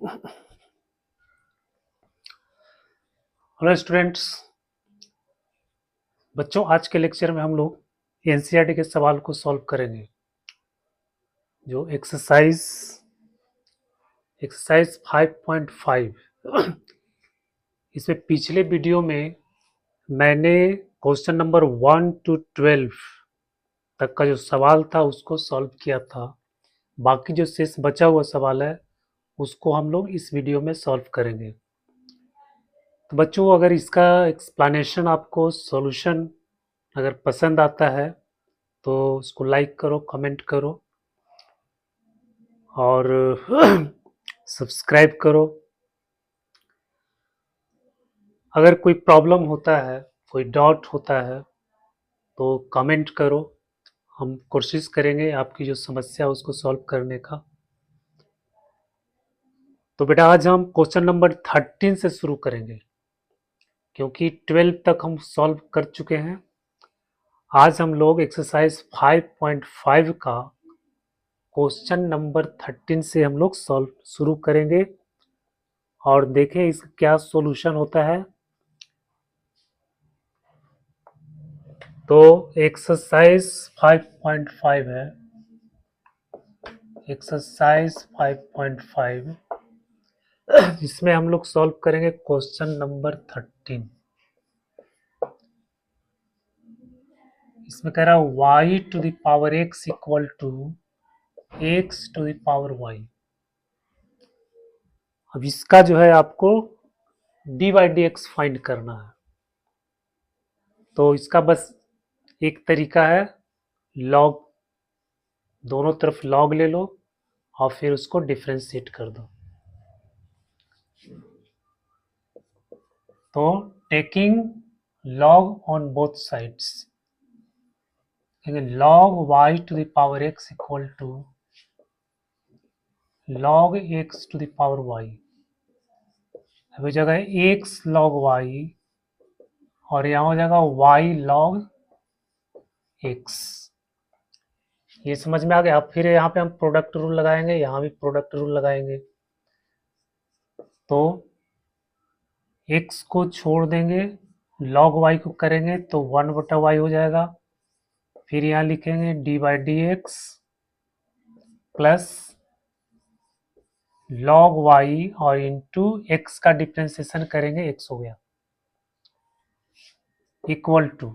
Hello students. बच्चों, आज के लेक्चर में हम लोग एनसीईआरटी के सवाल को सॉल्व करेंगे। जो एक्सरसाइज 5.5 इसमें पिछले वीडियो में मैंने क्वेश्चन नंबर 1 to 12 तक का जो सवाल था उसको सॉल्व किया था। बाकी जो शेष बचा हुआ सवाल है उसको हम लोग इस वीडियो में सॉल्व करेंगे। तो बच्चों, अगर इसका एक्सप्लेनेशन आपको सॉल्यूशन अगर पसंद आता है तो उसको लाइक करो, कमेंट करो और सब्सक्राइब करो। अगर कोई प्रॉब्लम होता है, कोई डाउट होता है तो कमेंट करो। हम कोशिश करेंगे आपकी जो समस्या है उसको सॉल्व करने का। तो बेटा, आज हम क्वेश्चन नंबर 13 से शुरू करेंगे क्योंकि 12 तक हम सॉल्व कर चुके हैं। आज हम लोग एक्सरसाइज 5.5 का क्वेश्चन नंबर 13 से हम लोग सॉल्व शुरू करेंगे और देखें इसका क्या सॉल्यूशन होता है। तो एक्सरसाइज 5.5 है, एक्सरसाइज 5.5 इसमें हम लोग सॉल्व करेंगे क्वेश्चन नंबर 13। इसमें कह रहा है y to the power x equal to x to the power y। अब इसका जो है आपको D by D X find करना है। तो इसका बस एक तरीका है, लॉग, दोनों तरफ लॉग ले लो और फिर उसको डिफरेंशिएट कर दो। तो taking log on both sides, log y to the power x equal to log x to the power y। अब जगह है x log y और यहाँ हो जाएगा y log x। ये समझ में आ गया। अब फिर यहाँ पे हम प्रोडक्ट रूल लगाएंगे, यहाँ भी प्रोडक्ट रूल लगाएंगे। तो x को छोड़ देंगे, log y को करेंगे तो 1/y हो जाएगा। फिर यहाँ लिखेंगे D by D x plus log y और इंटू x का डिफ्रेंसिएशन करेंगे, x हो गया इक्वल टू,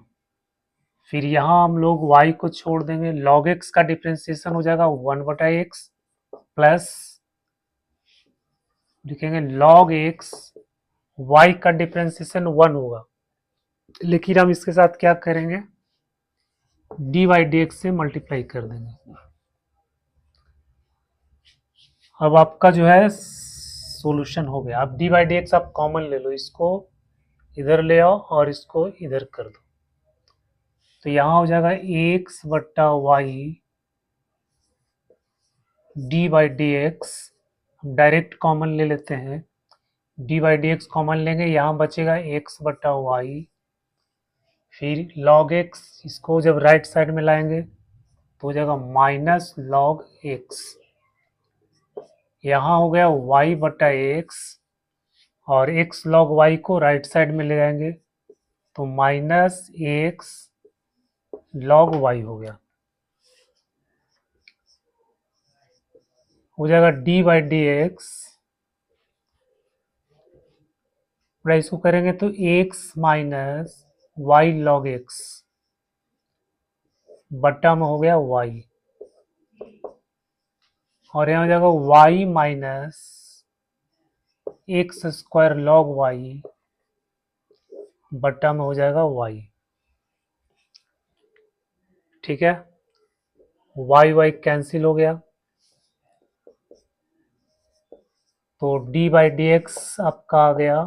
फिर यहाँ हम लोग y को छोड़ देंगे, log x का डिफ्रेंसिएशन हो जाएगा 1/x प्लस लिखेंगे log x, y का डिफ्रेंसिएशन 1 होगा, लेकिन हम इसके साथ क्या करेंगे, डी बाई डी एक्स से मल्टीप्लाई कर देंगे। अब आपका जो है सॉल्यूशन हो गया। अब डी बाई डी एक्स आप कॉमन ले लो, इसको इधर ले आओ और इसको इधर कर दो। तो यहाँ हो जाएगा एक्स बट्टा Y D by D x. हम डायरेक्ट कॉमन ले लेते हैं, D by D x common लेंगे, यहाँ बचेगा एक्स बट्टा वाई, फिर लॉग एक्स, इसको जब राइट साइड में लाएंगे तो हो जाएगा माइनस लॉग एक्स। यहाँ हो गया वाई बट्टा एक्स और एक्स लॉग वाई को राइट साइड में ले जाएंगे तो माइनस एक्स लॉग वाई हो गया। हो जाएगा डी बाई डी एक्स, इसको करेंगे तो X minus Y log X बट्टा में हो गया वाई, और यहाँ हो जाएगा Y minus x square log Y बट्टा में हो जाएगा वाई। ठीक है, वाई वाई कैंसिल हो गया तो डी बाई डी एक्स आपका आ गया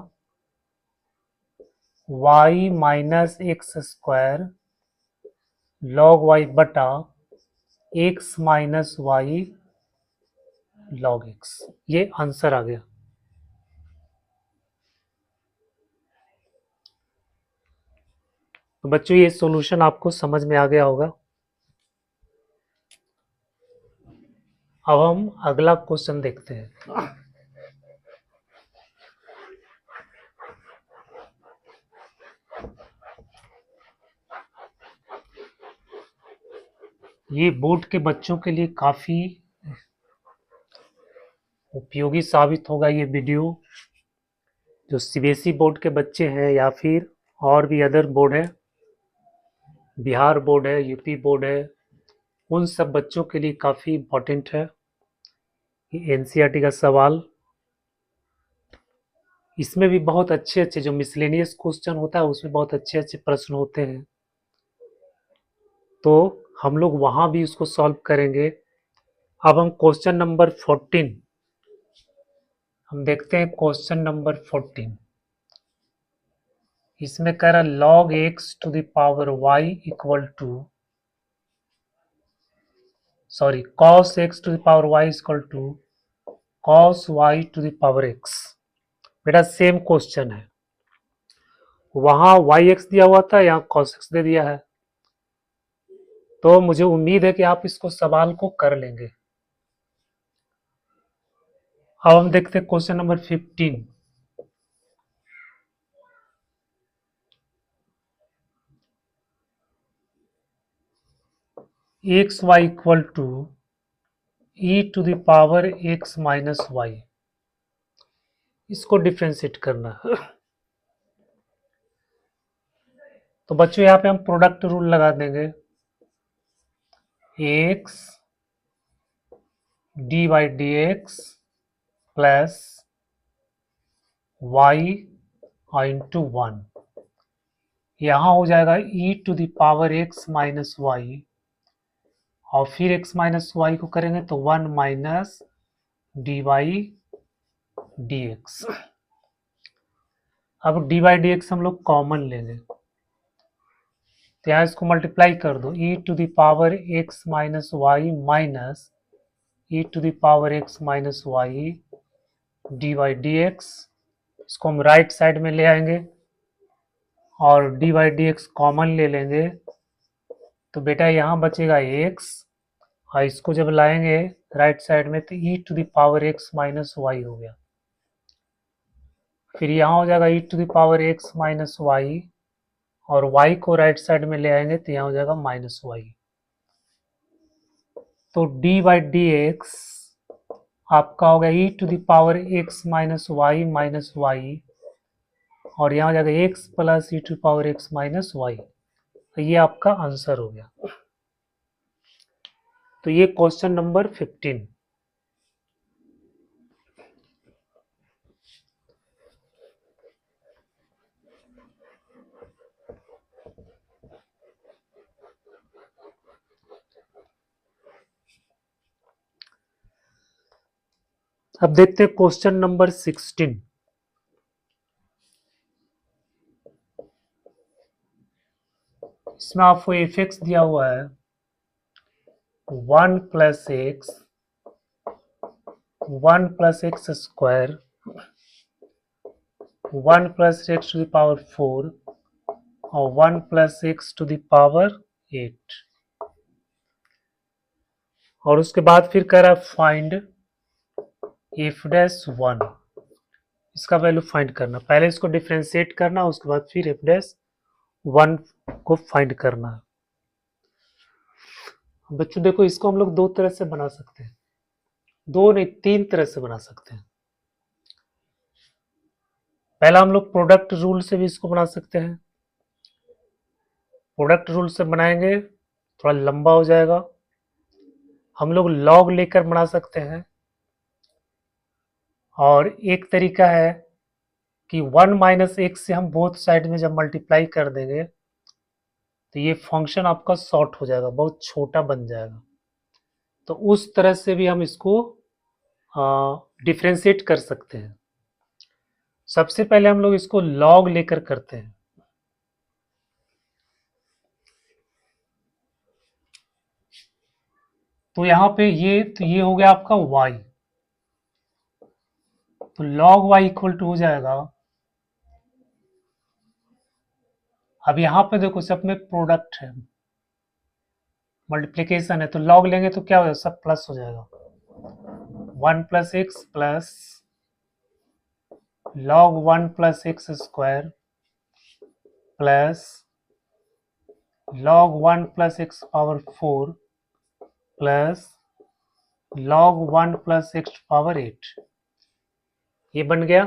y minus x square log y बटा x minus Y log x. ये आंसर आ गया। तो बच्चों, ये सॉल्यूशन आपको समझ में आ गया होगा। अब हम अगला क्वेश्चन देखते हैं। ये बोर्ड के बच्चों के लिए काफ़ी उपयोगी साबित होगा ये वीडियो। जो सीबीएसई बोर्ड के बच्चे हैं या फिर और भी अदर बोर्ड है, बिहार बोर्ड है, यूपी बोर्ड है, उन सब बच्चों के लिए काफ़ी इम्पोर्टेंट है ये एनसीईआरटी का सवाल। इसमें भी बहुत अच्छे अच्छे जो मिसलेनियस क्वेश्चन होता है उसमें बहुत अच्छे अच्छे प्रश्न होते हैं, तो हम लोग वहाँ भी उसको सॉल्व करेंगे। अब हम क्वेश्चन नंबर 14 हम देखते हैं। क्वेश्चन नंबर 14 इसमें कह रहा log x to the power y equal to cos x to the power y equal to cos y to the power x। बेटा सेम क्वेश्चन है, वहां yx दिया हुआ था, यहाँ cos x दे दिया है, तो मुझे उम्मीद है कि आप इसको सवाल को कर लेंगे। अब हम देखते हैं question number 15। X Y equal to E to the power x minus Y, इसको डिफ्रेंशिएट करना है। तो बच्चों यहाँ पे हम प्रोडक्ट रूल लगा देंगे, x d by D x plus y into 1, यहाँ हो जाएगा e to the power x minus y, और फिर x माइनस वाई को करेंगे तो 1 minus d y d x. अब डी वाई डी एक्स हम लोग कॉमन लेंगे, तो यहाँ इसको मल्टीप्लाई कर दो, e to the power x minus y minus e to the power x minus y d y d x. इसको हम राइट साइड में ले आएंगे और d y d x common ले लेंगे, तो बेटा यहाँ बचेगा एक्स, और इसको जब लाएंगे राइट साइड में तो e to the power x minus y हो गया। फिर यहाँ हो जाएगा e to the power x minus y, और y को राइट साइड में ले आएंगे तो यहाँ हो जाएगा माइनस वाई। तो डी बाई डी एक्स आपका हो गया e to the power x minus y, और यहाँ हो जाएगा x plus e to power x minus y. तो ये आपका आंसर हो गया। तो ये क्वेश्चन नंबर 15। अब देखते हैं क्वेश्चन नंबर 16। इसमें आपको एफ एक्स दिया हुआ है 1 plus X square 1 plus X to the power 4 और 1 plus X to the power 8, और उसके बाद फिर कह रहा है फाइंड एफ डैश 1, इसका वैल्यू फाइंड करना। पहले इसको डिफ्रेंशिएट करना, उसके बाद फिर एफ डैश 1 को फाइंड करना। बच्चों देखो, इसको हम लोग दो तरह से बना सकते हैं, दो नहीं तीन तरह से बना सकते हैं। पहला हम लोग प्रोडक्ट रूल से भी इसको बना सकते हैं। प्रोडक्ट रूल से बनाएंगे थोड़ा लंबा हो जाएगा। हम लोग लॉग लेकर बना सकते हैं, और एक तरीका है कि 1 माइनस एक्स से हम बोथ साइड में जब मल्टीप्लाई कर देंगे तो ये फंक्शन आपका शॉर्ट हो जाएगा, बहुत छोटा बन जाएगा। तो उस तरह से भी हम इसको डिफ्रेंशिएट कर सकते हैं। सबसे पहले हम लोग इसको लॉग लेकर करते हैं। तो यहाँ पे ये हो गया आपका y, तो log y इक्वल टू हो जाएगा, अब यहाँ पे देखो सब में प्रोडक्ट है, मल्टीप्लीकेशन है, तो log लेंगे तो क्या होगा, सब प्लस हो जाएगा। 1 plus X plus log 1 plus X square plus log 1 plus X power 4 plus log 1 plus X power 8, ये बन गया।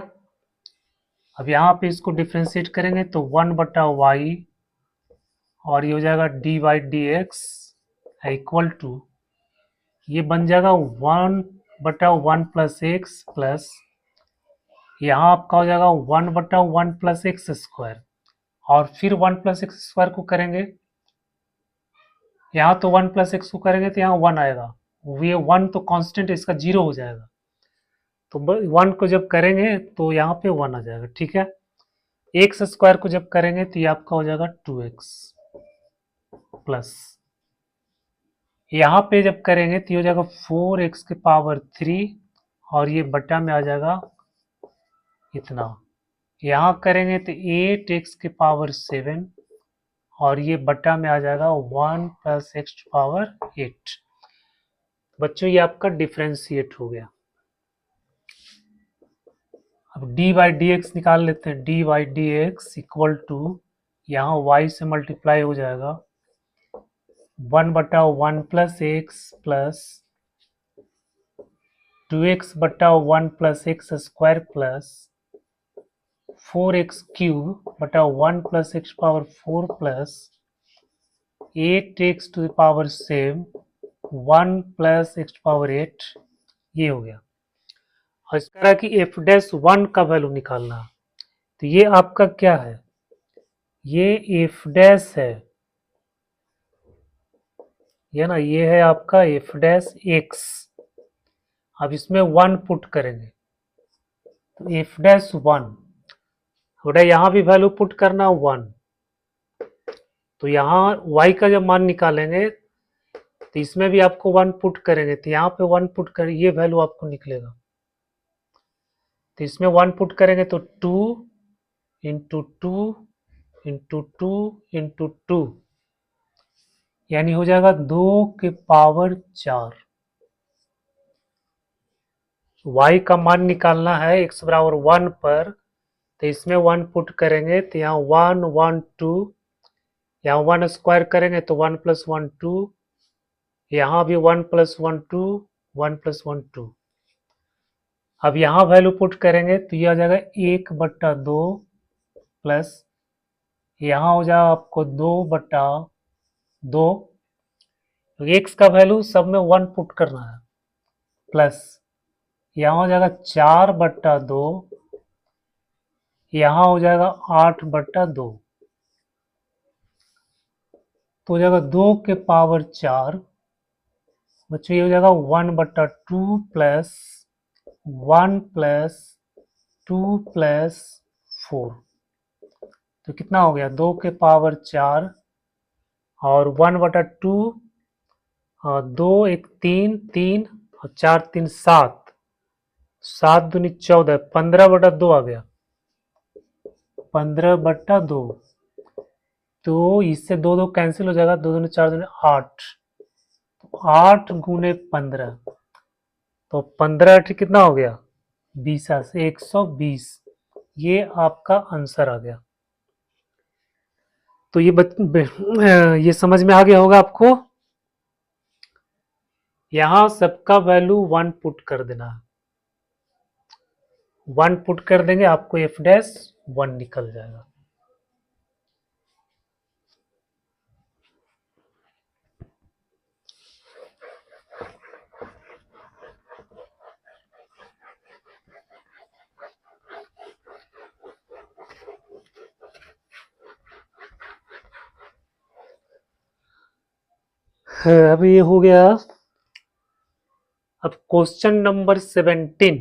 अब यहाँ पे इसको डिफ्रेंशिएट करेंगे तो 1/y और ये हो जाएगा dy dx इक्वल टू, ये बन जाएगा 1/1 प्लस एक्स प्लस, यहाँ आपका हो जाएगा 1/1 प्लस एक्स स्क्वायर, और फिर 1 प्लस एक्स स्क्वायर को करेंगे, यहाँ तो 1 प्लस एक्स को करेंगे तो यहाँ 1 आएगा, ये 1 तो कांस्टेंट है, इसका 0 हो जाएगा, तो 1 को जब करेंगे तो यहाँ पे 1 आ जाएगा, ठीक है। एक्स स्क्वायर को जब करेंगे तो ये आपका हो जाएगा 2x प्लस, यहाँ पे जब करेंगे तो ये हो जाएगा 4x के पावर 3 और ये बटा में आ जाएगा इतना, यहाँ करेंगे तो 8x के पावर 7 और ये बटा में आ जाएगा 1 प्लस एक्स पावर 8। बच्चों ये आपका डिफ्रेंशिएट हो गया। अब डी बाई डी एक्स निकाल लेते हैं, D by D X equal to, यहाँ y से मल्टीप्लाई हो जाएगा 1/1 plus X plus 2x/1 plus X square plus 4x cube बटा 1 plus X power 4 plus 8x to the power 7 1 plus X power 8, ये हो गया। और इस तरह की एफ डैश 1 का वैल्यू निकालना, तो ये आपका क्या है, ये एफ डैश है, ये ना, ये है आपका एफ डैश एक्स। अब इसमें 1 पुट करेंगे तो एफ डैश 1, बेटा यहाँ भी वैल्यू पुट करना 1, तो यहाँ y का जब मान निकालेंगे तो इसमें भी आपको 1 पुट करेंगे, तो यहाँ पे 1 पुट करें, ये वैल्यू आपको निकलेगा, तो इसमें 1 पुट करेंगे तो 2 इंटू 2 इंटू 2 इंटू 2, यानी हो जाएगा 2 के पावर 4। y का मान निकालना है x बराबर 1 पर, तो इसमें 1 पुट करेंगे तो यहाँ 1 1 2, यहाँ 1 स्क्वायर करेंगे तो 1 प्लस 1 2, यहाँ भी 1 प्लस 1 2 1 प्लस 1 2। अब यहाँ वैल्यू पुट करेंगे तो ये आ जाएगा 1/2 प्लस, यहाँ हो जाएगा आपको 2/2, तो x का वैल्यू सब में 1 पुट करना है, प्लस यहाँ हो जाएगा 4/2, यहाँ हो जाएगा 8/2, तो हो जाएगा 2 के पावर 4। बच्चों ये हो जाएगा 1/2 प्लस 1 प्लस 2 प्लस 4, तो कितना हो गया 2 के पावर 4 और 1/2, और 2 1 3 3 और 4 3 7, 7 दूनी 14, 15/2 आ गया, 15/2, तो इससे 2 2 कैंसिल हो जाएगा, 2 दूनी 4 दूनी 8, 8 गुने 15, तो 15 कितना हो गया 20 से 120, ये आपका आंसर आ गया। तो ये समझ में आ गया होगा आपको, यहां सबका वैल्यू 1 पुट कर देना है, 1 पुट कर देंगे आपको एफ डैश 1 निकल जाएगा। अब ये हो गया। अब क्वेश्चन नंबर 17,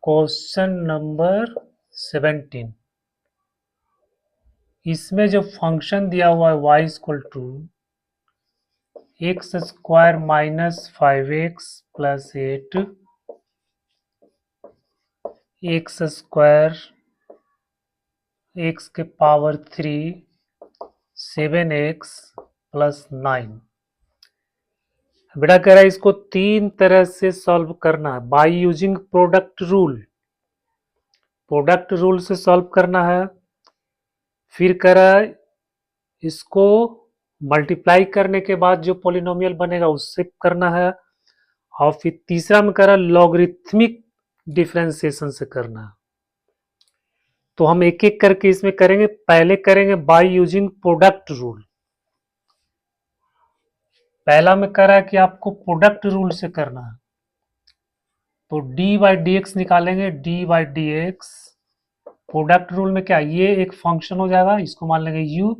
क्वेश्चन नंबर 17, इसमें जो फंक्शन दिया हुआ है y equal to X square minus 5x plus 8, X square X के पावर 3 7x प्लस 9, बेटा कह रहा है इसको 3 तरह से सॉल्व करना है by using product rule, product rule से सॉल्व करना है। फिर कह रहा है इसको मल्टीप्लाई करने के बाद जो पॉलिनोमियल बनेगा उससे करना है, और फिर तीसरा में करा लॉगरिथमिक डिफरेंशिएशन से करना है। तो हम एक एक करके इसमें करेंगे। पहले करेंगे बाय यूजिंग प्रोडक्ट रूल। पहला में करा कि आपको प्रोडक्ट रूल से करना है, तो डी बाई डी एक्स निकालेंगे। D by D x product rule में क्या, ये एक फंक्शन हो जाएगा, इसको मान लेंगे u,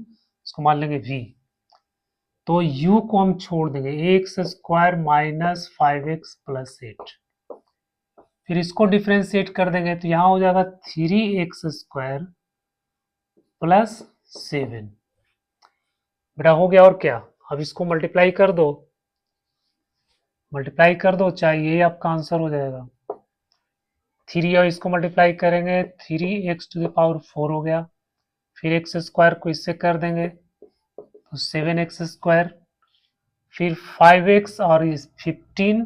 इसको मान लेंगे v। तो u को हम छोड़ देंगे, x square minus 5x plus 8। फिर इसको डिफ्रेंशिएट कर देंगे तो यहाँ हो जाएगा 3x स्क्वायर प्लस 7। बेटा हो गया, और क्या। अब इसको मल्टीप्लाई कर दो, मल्टीप्लाई कर दो, चाहे ये आपका आंसर हो जाएगा। 3 और इसको मल्टीप्लाई करेंगे, 3x⁴ हो गया। फिर एक्स स्क्वायर को इससे कर देंगे तो 7x स्क्वायर। फिर 5x और 15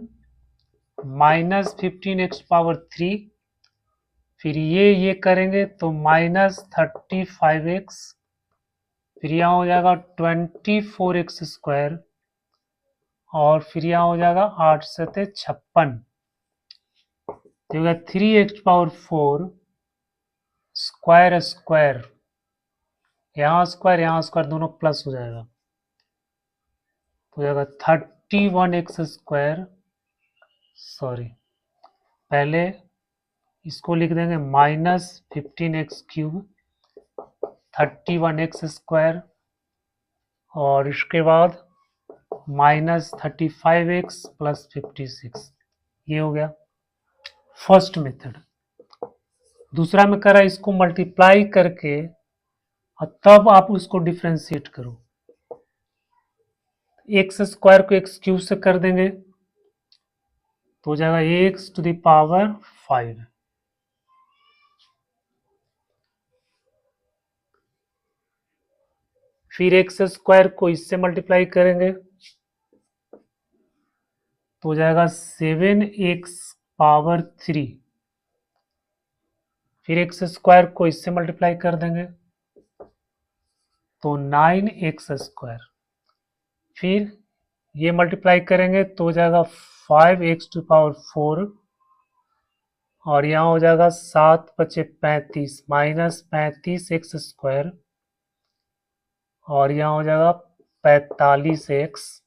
माइनस 15x⁻3। फिर ये करेंगे तो -35x। फिर यहाँ हो जाएगा 24x स्क्वायर, और फिर यहाँ हो जाएगा 8 सते 56। तो 3x⁴ स्क्वायर स्क्वायर, यहाँ स्क्वायर दोनों प्लस हो जाएगा, तो हो जाएगा 31x स्क्वायर। सॉरी, पहले इसको लिख देंगे -15x³ 31x स्क्वायर, और इसके बाद -35x प्लस 56। ये हो गया फर्स्ट मेथड। दूसरा में करा इसको मल्टीप्लाई करके और तब आप उसको डिफ्रेंशिएट करो। एक्स स्क्वायर को x³ से कर देंगे तो हो जाएगा x⁵। फिर एक्स स्क्वायर को इससे मल्टीप्लाई करेंगे तो हो जाएगा 7x⁵। फिर एक्स स्क्वायर को इससे मल्टीप्लाई कर देंगे तो 9x स्क्वायर। फिर ये मल्टीप्लाई करेंगे तो हो जाएगा 5x⁴, और यहाँ हो जाएगा 7 × 5 = 35 माइनस 35x स्क्वायर, और यहाँ हो जाएगा 45x।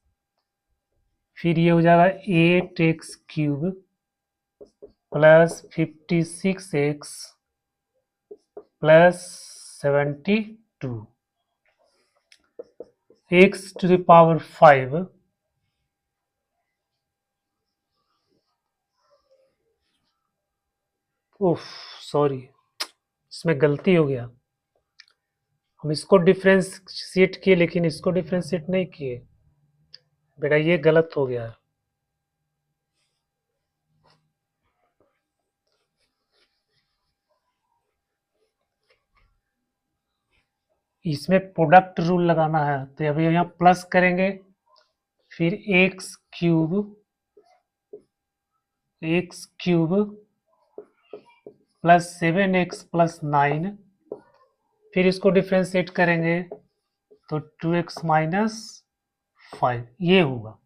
फिर ये हो जाएगा 8x³ plus 56x plus 72 x⁵। उफ, सॉरी, इसमें गलती हो गया। हम इसको डिफ्रेंशिएट किए लेकिन इसको डिफ्रेंशिएट नहीं किए। बेटा ये गलत हो गया। इसमें प्रोडक्ट रूल लगाना है, तो अभी यहाँ प्लस करेंगे, फिर x³ प्लस 7x प्लस 9। फिर इसको डिफ्रेंशिएट करेंगे तो 2x - 5 ये होगा।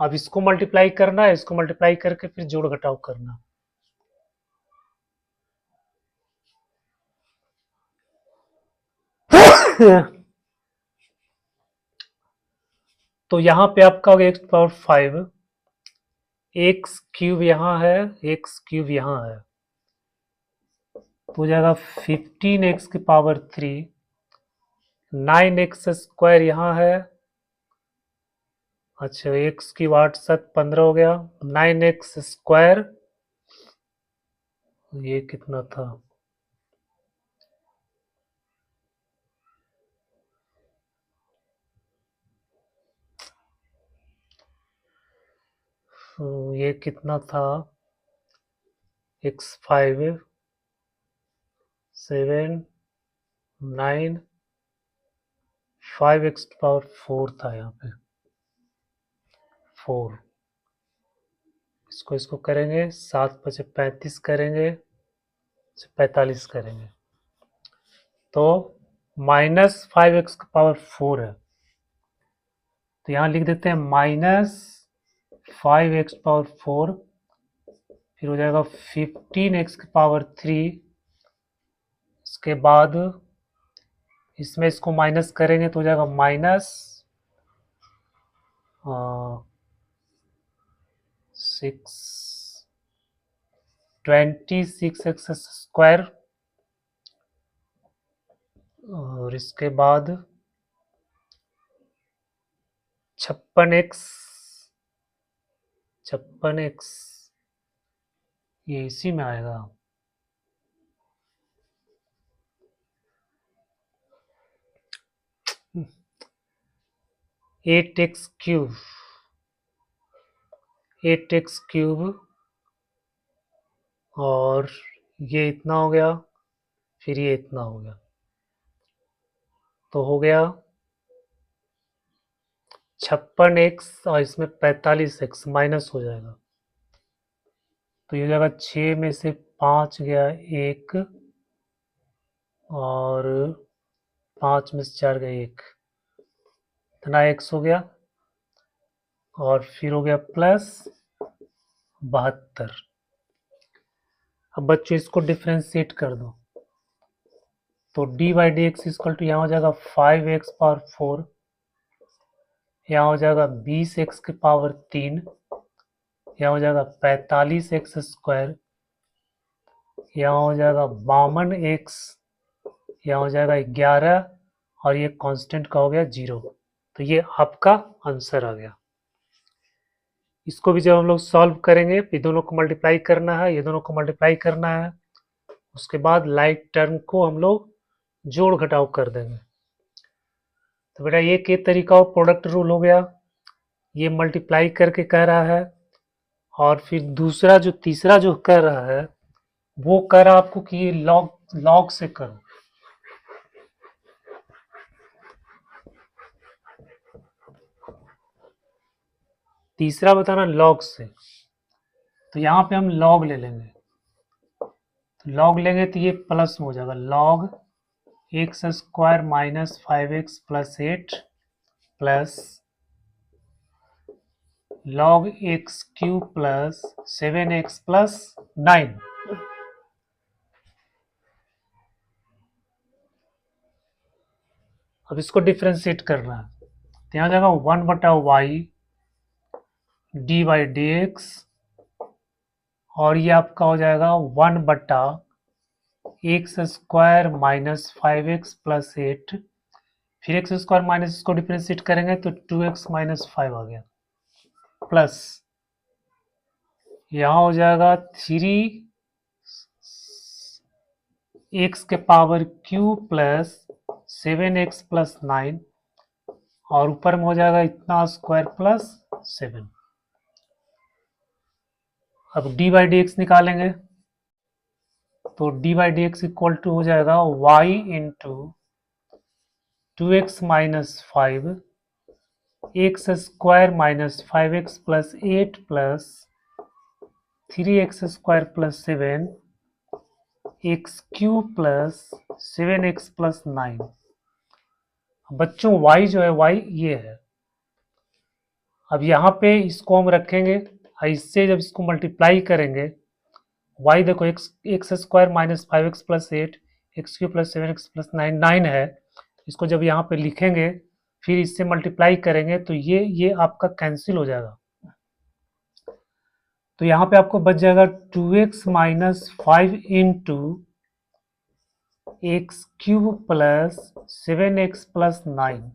अब इसको मल्टीप्लाई करना है, इसको मल्टीप्लाई करके फिर जोड़ घटाव करना। तो यहाँ पे आपका होगा x⁵, x³ यहाँ है, x³ यहाँ है, तो हो जाएगा 15x⁵। 9x स्क्वायर यहाँ है, अच्छा x³ 8 × 7 = 15 हो गया। 9x स्क्वायर, ये कितना था, ये कितना था, x5 7 9 5x⁴ था यहाँ पे 4। इसको करेंगे, 7 × 5 = 35 करेंगे, 45 करेंगे तो -5x⁴ है, तो यहाँ लिख देते हैं -5x⁴, फिर हो जाएगा 15x⁻3। इसके बाद इसमें इसको माइनस करेंगे तो हो जाएगा माइनस 26x², और इसके बाद 56x, ये इसी में आएगा। 8x³ और ये इतना हो गया, फिर ये इतना हो गया, तो हो गया 56x और इसमें 45x माइनस हो जाएगा, तो ये हो जाएगा 6 में से 5 गया 1 और 5 में से 4 गया 1, इतना x हो गया, और फिर हो गया +72। अब बच्चों इसको डिफ्रेंशिएट कर दो, तो d/dx इक्वल टू यहाँ हो जाएगा 5x⁴, यहाँ हो जाएगा 20x⁻3, यहाँ हो जाएगा 45x², यहाँ हो जाएगा 52x, यहाँ हो जाएगा 11 और ये कांस्टेंट का हो गया 0। तो ये आपका आंसर आ गया। इसको भी जब हम लोग सॉल्व करेंगे, ये दोनों को मल्टीप्लाई करना है, ये दोनों को मल्टीप्लाई करना है, उसके बाद लाइक टर्म को हम लोग जोड़ घटाव कर देंगे। तो बेटा ये के तरीका प्रोडक्ट रूल हो गया, ये मल्टीप्लाई करके कह रहा है, और फिर दूसरा जो तीसरा जो कह रहा है वो कह रहा आपको कि ये लॉग से करो। तीसरा बताना लॉग से, तो यहाँ पे हम लॉग ले लेंगे, तो लॉग लेंगे तो ये प्लस में हो जाएगा, log x² - 5x + 8 plus log x³ + 7x + 9। अब इसको डिफ्रेंशिएट करना है, तो यहाँ जाएगा 1/y d/dx, और ये आपका हो जाएगा 1/x² - 5x + 8, फिर x² माइनस इसको डिफ्रेंशिएट करेंगे तो 2x - 5 आ गया, प्लस यहाँ हो जाएगा 3x³ + 7x + 9, और ऊपर में हो जाएगा इतना स्क्वायर प्लस 7। अब d/dx निकालेंगे, तो d/dx इक्वल टू हो जाएगा y into 2x - 5 x² - 5x + 8 plus 3x² + 7 x³ + 7x + 9। बच्चों y जो है y ये है, अब यहाँ पे इसको हम रखेंगे, इससे जब इसको मल्टीप्लाई करेंगे, y देखो x² - 5x + 8 x³ + 7x + 9 9 है, इसको जब यहाँ पे लिखेंगे फिर इससे मल्टीप्लाई करेंगे तो ये आपका कैंसिल हो जाएगा, तो यहाँ पे आपको बच जाएगा 2x - 5 इंटू x³ + 7x + 9।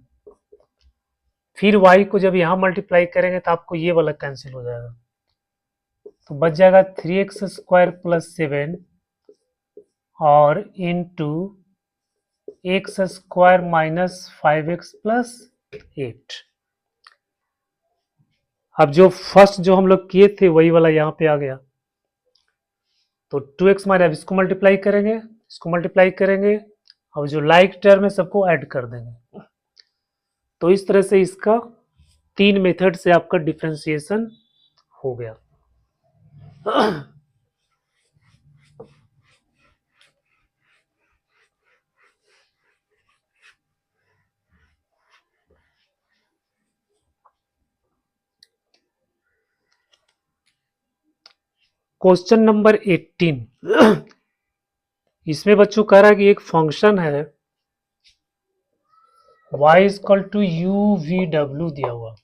फिर y को जब यहाँ मल्टीप्लाई करेंगे तो आपको ये वाला कैंसिल हो जाएगा, तो बच जाएगा 3x² + 7 और इंटू x² - 5x + 8। अब जो फर्स्ट जो हम लोग किए थे वही वाला यहाँ पे आ गया, तो 2x माइनस, अब इसको मल्टीप्लाई करेंगे, इसको मल्टीप्लाई करेंगे, अब जो लाइक टर्म है सबको ऐड कर देंगे। तो इस तरह से इसका 3 मेथड से आपका डिफरेंशिएशन हो गया। Question number 18। इसमें बच्चों कह रहा है कि एक फंक्शन है y is equal to U V W दिया हुआ।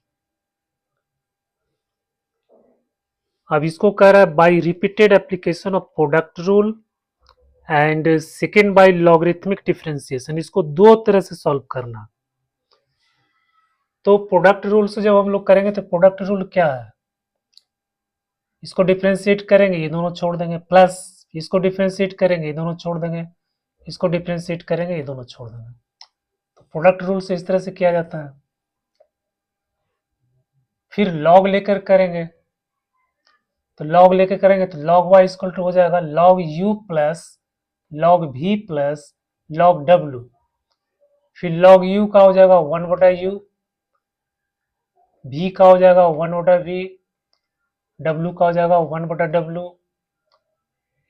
अब इसको कह रहा है by repeated application of product rule and second by logarithmic differentiation, इसको दो तरह से सॉल्व करना। तो प्रोडक्ट रूल से जब हम लोग करेंगे तो प्रोडक्ट रूल क्या है, इसको डिफरेंशिएट करेंगे ये दोनों छोड़ देंगे, प्लस इसको डिफरेंशिएट करेंगे ये दोनों छोड़ देंगे, इसको डिफरेंशिएट करेंगे ये दोनों छोड़ देंगे। तो प्रोडक्ट रूल से इस तरह से किया जाता है। फिर लॉग लेकर करेंगे तो लॉग लेकर करेंगे तो लॉग वाई इक्वल टू हो जाएगा log U plus log V plus log W. फिर लॉग यू का हो जाएगा 1/u, वी का हो जाएगा 1/v, डब्ल्यू का हो जाएगा 1/w।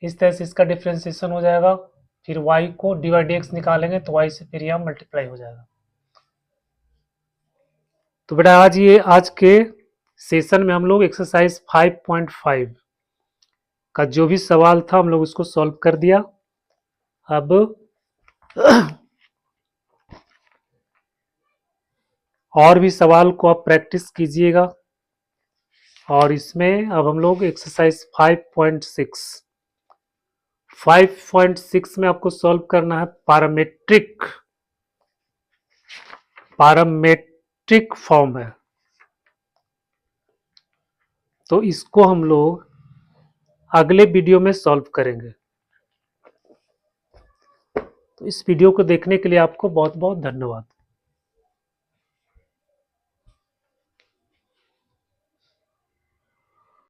इस तरह से इसका डिफ्रेंसिएशन हो जाएगा। फिर y को dy/dx निकालेंगे तो y से फिर यहाँ मल्टीप्लाई हो जाएगा। तो बेटा आज के सेशन में हम लोग एक्सरसाइज 5.5 का जो भी सवाल था हम लोग उसको सॉल्व कर दिया। अब और भी सवाल को आप प्रैक्टिस कीजिएगा। और इसमें अब हम लोग एक्सरसाइज 5.6 में आपको सॉल्व करना है पैरामेट्रिक फॉर्म है। तो इसको हम लोग अगले वीडियो में सॉल्व करेंगे। तो इस वीडियो को देखने के लिए आपको बहुत बहुत धन्यवाद।